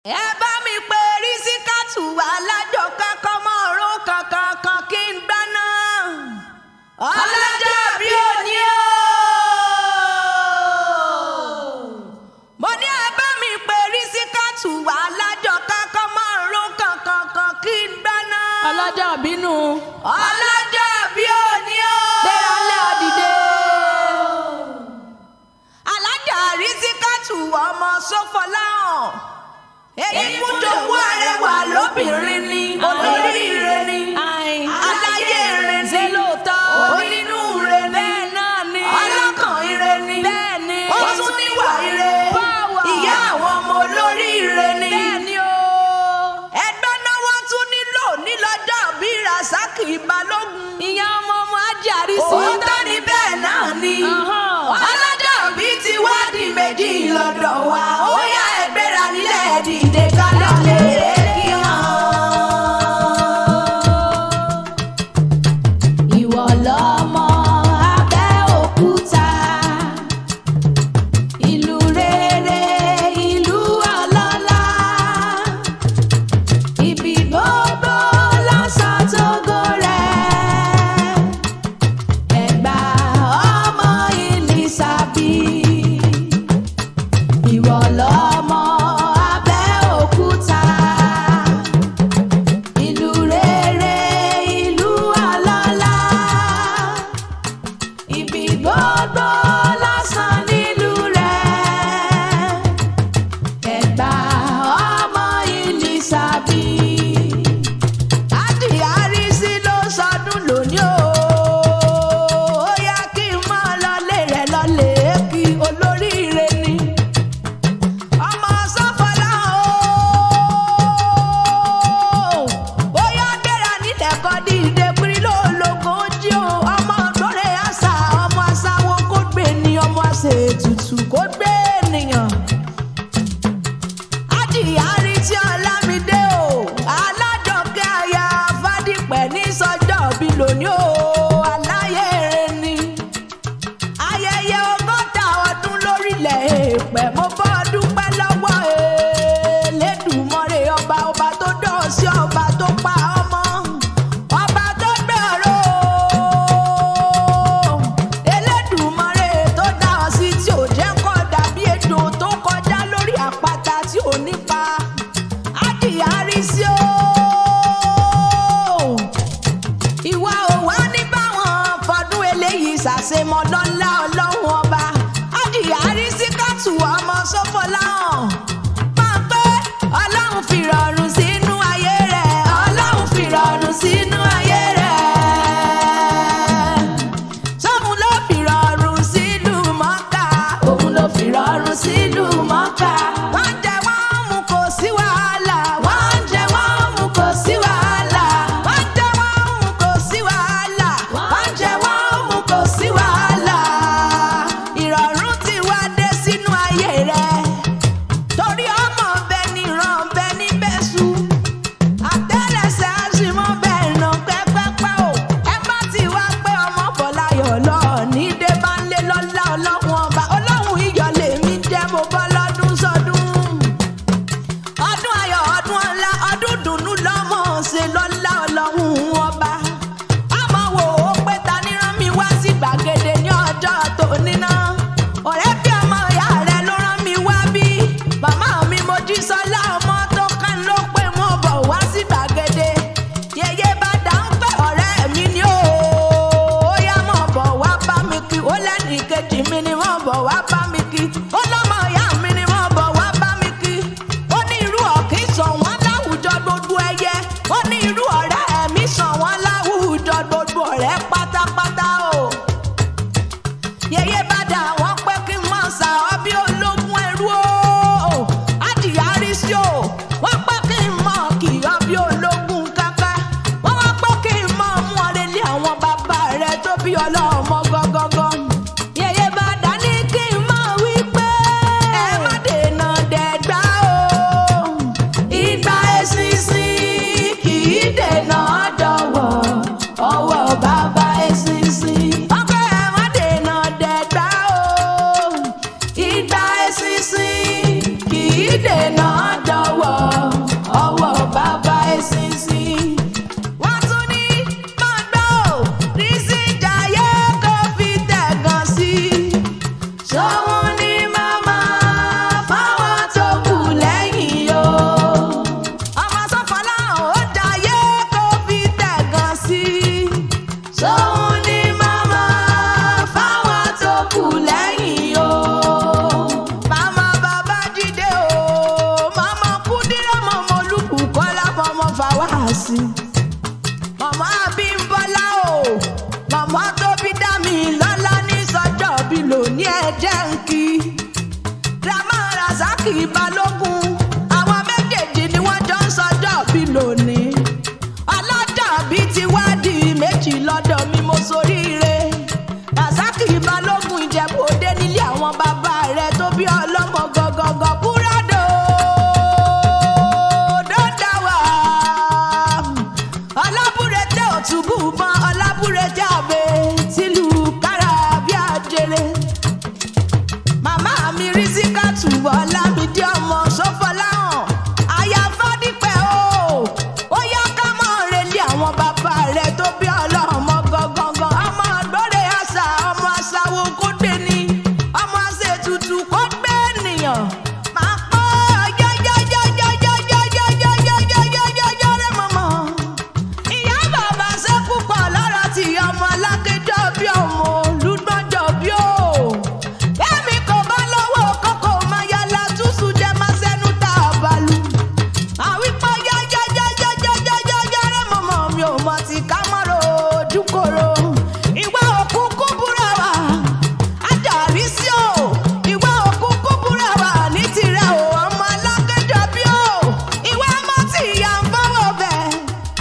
ẹ bá mi pè Rísíkátù alájọ kankan mọ́ ọ̀run kankan kí n gbaná ọlọ́jọ́ bí òní o. mo ní ẹ bá mi pè Rísíkátù alájọ kankan mọ́ ọ̀run kankan kí n gbaná ọlọ́jọ́ bínú ọlọ́jọ́ bí òní o. gbéra lẹ́ ọ̀dìdẹ. alájà Rísíkátù ọmọ Sọ́fọláhàn èyí kú jowó arẹwà lóbìnrin ni olóríire ni aláyé ire ni lóòótọ́ onínú ire ni bẹ́ẹ̀ náà ni ọlọ́kàn ire ni bẹ́ẹ̀ ni ó tún níwà ire ìyá àwọn ọmọ olóríire ni bẹ́ẹ̀ ni o. ẹgbẹ́ náà wọ́n tún nílò nílọ́jọ́ bí Rasaki Balógun ìyá ọmọ ajárí sí òótọ́ ni bẹ́ẹ̀ náà ni ọlọ́jọ́ bí ti wá di méjì lọ́dọ̀ wa ó yá ẹgbẹ́ra nílẹ̀ dìde ká lọ lè kí hàn. ìwọ lọmọ Abẹ́òkúta ìlú rere ìlú ọlọ́lá ibi gbogbo lọ́sàn tógo rẹ̀ Ẹ̀gbá ọmọ Ìlísàbí ìwọ lọmọ Abẹ́òkúta ìlú rere ìlú ọlọ́lá ibi gbogbo lásán nílùú rẹ̀ Ẹ̀gbá ọmọ Ìlísàbí. Ájì Àrísí ló sọdún lónìí o ó yá kí n máa lọlé rẹ̀ lọlé kí olóríire ni ọmọ Sọ́fọláhàn o ó yá gbéra nílẹ̀ kọ́ dìde pírí lóòlógún jí o ọmọ lóore àṣà ọmọ aṣáwó kó gbé ni ọmọ àṣẹ ètùtù kó gbé ènìyàn. Ájì Àrísí Ọlámídé o aládọ́kẹ́ aya Fádípẹ̀ ní sọjọ́ bí lónìí o aláyé ire ni ayẹyẹ 60 ọdún lórílẹ̀ èèpẹ̀ mo bọ́ dúpẹ́ lọ́wọ́ Elédùmarè ọba tó dọ̀ sí ọba tó pa ọmọ ọba tó gbẹ̀rọ Elédùmarè tó dá ọ sí tí ò jẹ́ kó dàbí ejò tó kọjá lórí àpáta tí ò nípa Ájì Àrísí o ìwà ò wá ní báwọn fọdún eléyìí ṣàṣemọ lọ́lá ọlọ́run ọba Ájì Rísíkátù ọmọ Sọ́fọláhàn máa pé ọlọ́run fi rọrùn sínú ayé rẹ̀ ọlọ́run fi rọrùn sínú ayé rẹ̀ sóhun ló fi rọrùn sílùú Mọ́kà òun ló fi rọrùn sílùú Mọ́kà wọ́n jẹ wọ́n mu kò sí wàhálà wọ́n jẹ wọ́n mu kò sí wàhálà wọ́n jẹ wọ́n mu kò sí wàhálà wọ́n jẹ wọ́n mu kò sí wàhálà ìrọ̀rùn ti wá dé sínú ayé rẹ̀ torí ọmọ bẹ ní ràn bẹ ní bẹ́sù sí. Màmá Abímbọ́lá o, màmá tó bí dá mi lọ́lá ní sọ́jọ́ bí lónìí ẹ̀jẹ̀ ń kí. Grandma Razaki Balógun, àwọn méjèèjì ni wọ́n jọ ń sọ́jọ́ bí lónìí. Ọlọ́jọ́bí ti wá di méjì lọ́dọ̀ mi mo soríire. Razaki Balógun Ìjẹ̀bú Òde nílé àwọn bàbá rẹ̀ tó bí ọlọ́mọ gọ́gọ́gọ́ búrádò dọ́dàwà. Ọlábúrẹ́tẹ̀ òtúbù mọ́ Ọlábúrẹ́tẹ̀ àbẹ̀ tìlú kára bí àjẹrẹ. Màmá mi Rísíkátù Ọlámídé ọmọ Ṣófọláhàn aya Fádípẹ̀ o. Ó yá ká mọ́ relé àwọn bàbá rẹ̀ tó bí ọlọ́mọ gọ́gọ́gọ́. Ọmọ àgbọ̀rẹ àṣà ọmọ àṣàwò kó dé ní ọmọ àṣetutù kó gbé ènìyàn. Máa pọ́ yẹ́yẹ́yẹ́yẹ́yẹ́yẹ́yẹ́yẹ́yẹ́yẹ́yẹ́yẹ́ rẹ̀ mọ̀mọ́. Ìyá bàbá ṣe púpọ̀ lọ́rọ̀ tí ọmọ alákejọ́ bí ọmọ olùgbọ́njọ́ bí o. Bẹ́ẹ̀mi kò bá lọ́wọ́ kókó máa yálà túṣu jẹ́ máa sẹ́nu tá a bá lu. Àwípọ̀ yẹ́yẹ́yẹ́yẹ́yẹ́yẹ́yẹ́ rẹ̀ mọ̀mọ́ mi ò mọ̀ tí ká mọ́rọ̀ ojúkòrò. Ìwà òkú kúbúrà wà, Àjàrí sí o. Ìwà òkú kúbúrà wà ní tirẹ̀ o, ọmọ alákejọ́ bí o. Ìwà ọmọ tí ìyá ń fọwọ́ bẹ̀,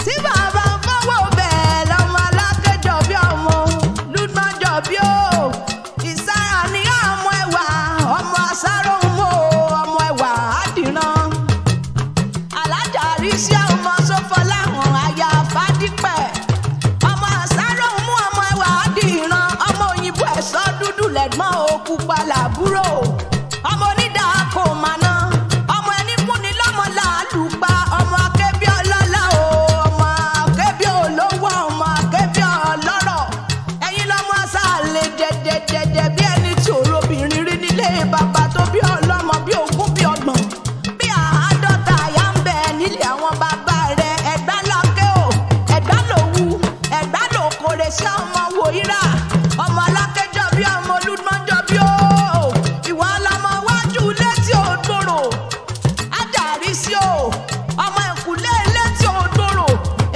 tí bàbá ń fọwọ́ bẹ̀ lọ́mọ alákejọ́ bí ọmọ lùgbọ́njọ́ bí o. Ìsára ni ọmọ ẹwà, ọmọ àṣàrò ń mọ ọmọ ẹwà àdìrán. Alájàrí sí ọmọ Ṣófọláhàn aya Fádípẹ̀. Ọmọ àṣàrò ń mú ọmọ ẹwà àdìrán. Ọmọ òyìnbó ẹ̀ṣọ́ dúdú lẹ́gbọ́n òkú palàbúrò. Ọmọ onídà kò máná. Ọmọ ẹni fúnni lọ́mọ làálùpá. Ọmọ akébí ọlọ́lá o. Ọmọ akébí olówó. Ọmọ akébí ọlọ́rọ̀. Ẹ̀yin lọ́mọ aṣáálẹ̀ dẹ̀dẹ̀dẹ̀dẹ̀ bí ẹni tí òrobìnrin rí nílé bàbá tó bí ọlọ́mọ bí ogún bí ọgbọ̀n. Bí àádọ́ta àyà ń bẹ nílé àwọn bàbá rẹ̀. Ẹ̀gbá lọ́kẹ́ o, ẹ̀gbá lòwú, ẹ̀gbá lòkòrè sí ọmọ wòyíra. Ọmọ alákẹ́jọ́ bí ọmọ olùgbọ́njọ́ bí o. Ìwọ lọmọ wájú létí òdòrò. Àjàrí sí o, ọmọ ìkùlé létí òdòrò.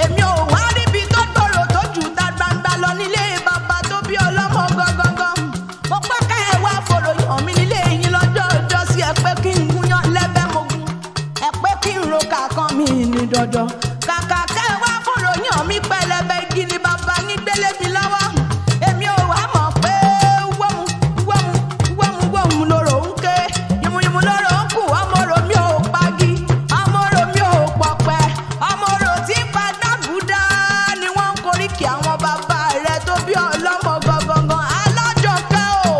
Èmi ò wá ríbi tó gbòòrò tó jù ta gbangba lọ nílé bàbá tó bí ọlọ́mọ gọ́gọ́gọ́. Mo pẹ́ ká ẹ wá fòrò yàn mí nílé yín lọ́jọ́ ọjọ́ sí ẹ pé kí n gúnyán lẹ́bẹ̀ mo gún. Ẹ pé kí n ro kàkan mi ní dọ̀dọ̀. Kàkà ká ẹ wá fòrò yàn mí pẹlẹbẹ igi ni bàbá ní gbélé mi lọ́wọ́. Èmi ò wá mọ̀ pé wọ́mù wọ́mù wọ́mù wọ́mù lóró ń ké. Yìmùyìmù lóró ń kù, ọmọ orò mi ò pagi, ọmọ orò mi ò pọ̀pẹ́. Ọmọ orò tí padàgùdá ni wọ́n ń koríki àwọn bàbá rẹ̀ tó bí ọlọ́mọ gọ́gọ́gọ́. Alájọkẹ́ o,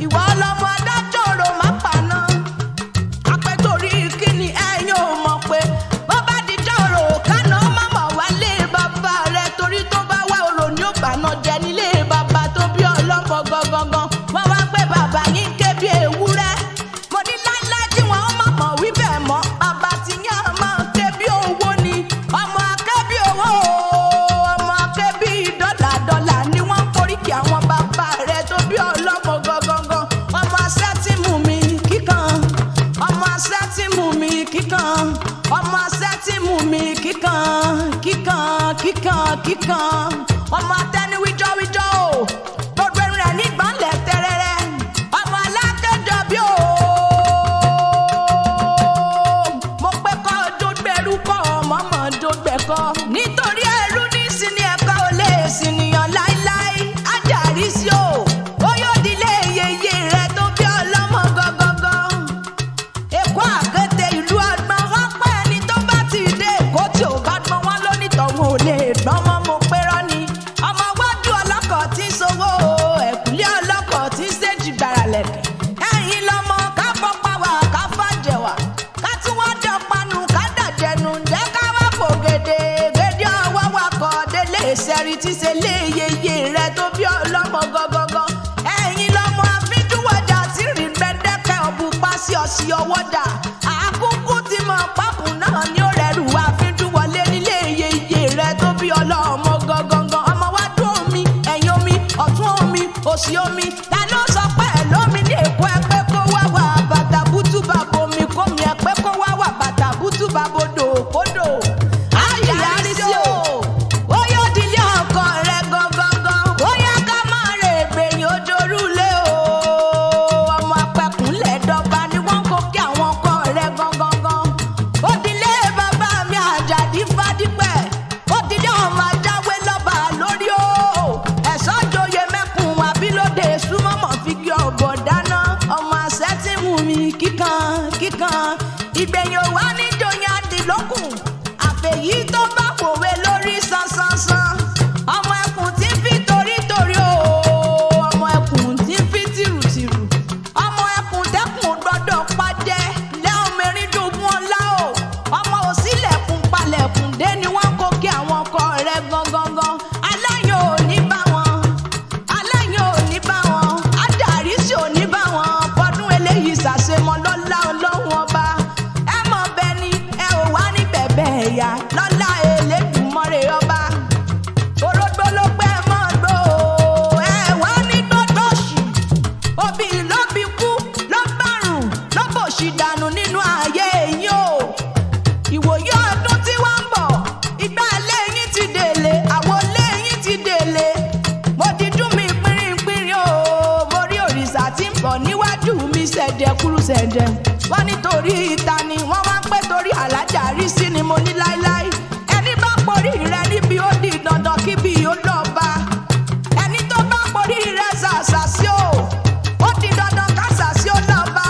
ìwọ ọlọ́mọ adájọ́ orò má paná. Apẹ́torí kíni ẹ̀yin ò mọ̀ pé bó bá dijọ́ orò kánà mọ̀mọ́ wálé bàbá rẹ̀ torí tó bá wá orò ní ó gbaná jẹ nílé bàbá tó bí ọlọ́mọ gọ́gọ́gọ́. Wọ́n wá pé bàbá yín ké bí ewúrẹ́. Mo ní láíláí tí wọ́n má mọ̀ wí bẹ́ẹ̀ mọ́. Bàbá ti yán máa ké bí owó ni. Ọmọ akébí owó o, ọmọ akébí dọ́là ni wọ́n foríkì àwọn bàbá rẹ̀ tó bí ọlọ́mọ gọ́gọ́gọ́. Ọmọ asẹ́ tí mú mi kíkan. Ọmọ asẹ́ tí mú mi kíkan. Ọmọ asẹ́ tí mú mi kíkan. Kíkan. Ọmọ atẹ́ni wíjọ́wíjọ́ o. Gbogbo rẹ̀ nígbàlẹ̀ tẹ́rẹ́rẹ́. Ọmọ alákẹ́jọ́ bí o. Mo pé kọ́ dógbẹ̀rú kọ́ ọmọ mọ̀ dógbẹ̀kọ́. Nítorí ẹrú ní sinmi ẹ̀kọ́ ò lè sìnìyàn láíláí. Àjàrí sí o. Ó yóò dilé yeye rẹ̀ tó bí ọlọ́mọ gọ́gọ́gọ́. Èkó àkété ìlú ọgbọ́n wọ́n pẹ́ ẹni tó bá ti dé Èkó tí ò bá gbọ́n wọn lónìtọ̀hún ò lè gbọ́n wọn mo pérọ́ ni. Ọmọ wájú ọlọ́kọ̀ tí ń sowó ẹ̀kúlé ọlọ́kọ̀ tí ń ṣèjì gbàrà lẹ̀kẹ̀. Ẹ̀yin lọmọ ká fọ́pá wà ká fàjẹ̀wà. Ká tún wọ́n jọ panu ká dàjẹnu. Jẹ́ ká wá fò gèdè ọwọ́ wakọ̀ délé ìṣẹ́rí tí ṣe lé yeye rẹ̀ tó bí ọlọ́mọ gọ́gọ́gọ́. Ẹ̀yin lọmọ àfijúwọ̀jà tí rìn gbẹdẹ́kẹ́ ọ̀bù pàṣẹ ọ̀sì ọwọ́dà. Àkúkú ti mọ̀ pápù náà ni ó rẹrù àfijúwọlé nílé yeye rẹ̀ tó bí ọlọ́mọ gọ́gọ́gọ́. Ọmọ wá dún omi, ẹ̀yìn omi, ọ̀tún omi, òsì omi. Ta ló sọ pé ẹ̀ lómi ní Èkó ẹgbẹ́ kó wá wà bàtà bútú bàbá omi kómi ẹgbẹ́ kó wá wà bàtà bútú bàbá odò kódò. Àyàrí lọ́lá Elédùmarè ọba. Orógbó ló pẹ́ mọ́ gbó ẹ wá ní gbogbo ṣì. Obì ló bí kú ló bàrùn ló bòṣì dànù nínú ayé yín o. Ìwòye ọdún tí wọ́n ń bọ̀ ìgbà ilé yín ti délé àwọn ilé yín ti délé. Mo dijú mi pínrín o mo rí òrìṣà tí ń bọ̀ níwájú mi ṣẹ̀dẹ̀ kúrú ṣẹ̀dẹ̀. Wọ́n nítorí ìta ni wọ́n wá pẹ́ torí alájà rí sí ni mo ní láíláí. Ẹni bá porí rẹ níbi ó di dandan kíbi ó lọ bá. Ẹni tó bá porí rẹ ṣàṣàṣì o ó di dandan káṣàṣì ó lọ bá.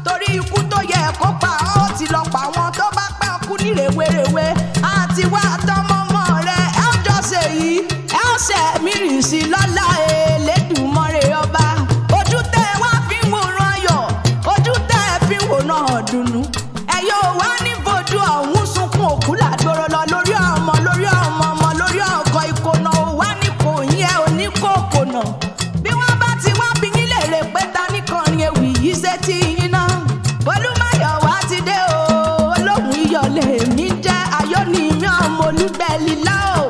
Torí ikú tó yẹ kó pa ó ti lọ pa wọn tó bá pẹ́ kú ní rèwerèwe. Àti wá tọmọmọ rẹ ẹ ó jọ ṣe yìí ẹ ó ṣe mí rìn sí lọ́lá Elédùmarè ọba. Ojú tẹ wá fi ń wòran ayọ̀ ojú tẹ fi ń wòran dùnnú. Ẹ yóò wá ní fojú ọ̀hún sunkún òkú làgbòrò lọ lórí ọmọ ọmọ lórí ọkọ̀ ìkònà ò wá ní kò yín ẹ ò ní kó kònà. Bí wọ́n bá ti wá bí yín lè rè pé ta ní kọrin ewì yìí ṣe ti yín náà. Olúmáyọ̀ wá ti dé o olóhùn iyọ̀ lèmi jẹ́ ayọ̀ ní mi ọmọ olúgbẹ̀lì lá o.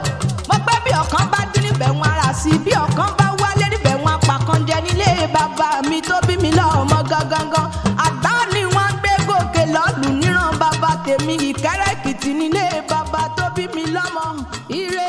Mo pẹ́ bí ọ̀kan bá dín níbẹ̀ wọn ara sí bí ọ̀kan bá wálé níbẹ̀ wọn apàkan jẹ nílé bàbá mi tó bí mi lọ́mọ gangan. Àgbá ni wọ́n gbé gòkè lọ́lù níran bàbá tèmi Ìkẹ́rẹ́ Èkìtì nílé bàbá tó bí mi lọ́mọ. Ire